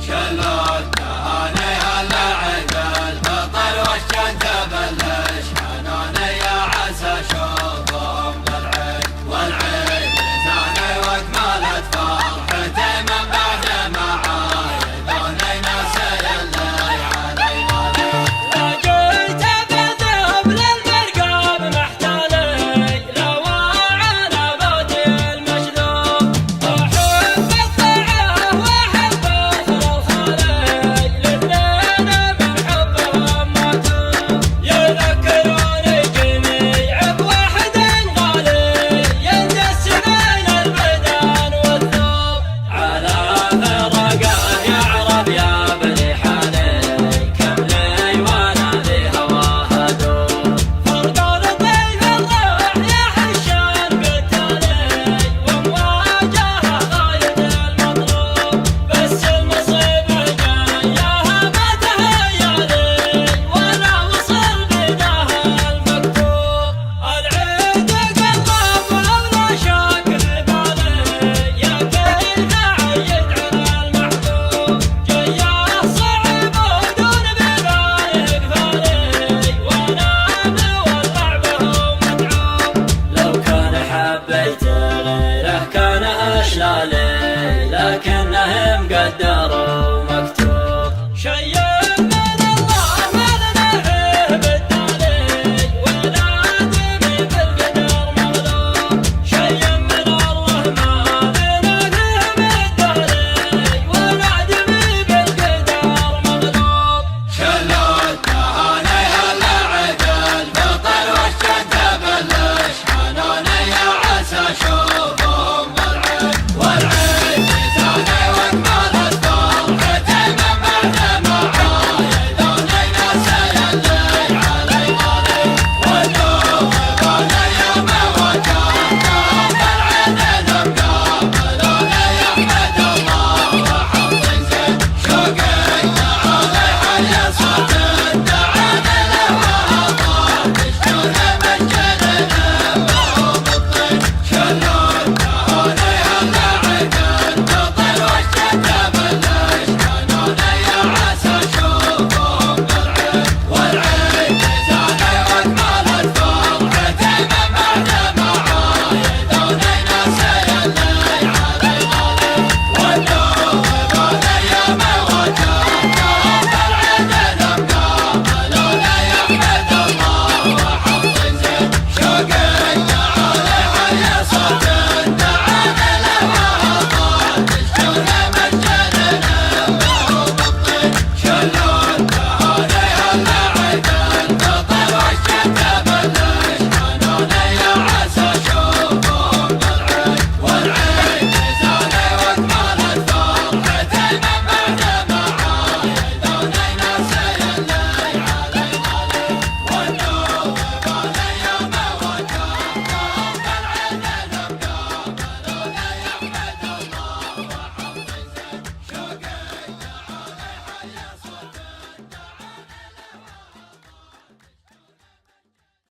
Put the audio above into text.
شلون تهاني هلا عيد الفطر والشمس تبلش حناني يا عسى شوفهم للعيد والعيد زاني واكملت فرحتي من بعد ما عايدوني ناسي اللي علينا لقيت بذهب للمرقاب محتالي لو على بودي المجذوب أحب الطاعة وأحب الخلخالي للذين من حبهم ماتوا يذكروني جميع بواحد غالي يندسمين البدن والثوب على فرقه يعرف يا بني حالي كم لي وانا في هواه ادوب فرقان الضيف الروح يحشان بالتالي ومواجهه غايه المطلوب بس المصيبه جاياها ما تهيالي ولا وصل بداها المكتوب العيد قرب ولا شك في بالي يا كيف عيد على المحبوب جياه صعب ودون ببالي قفالي وانا مولع به متعوب لو كان حبيت غيره كان اشلالي لكنهم قدروا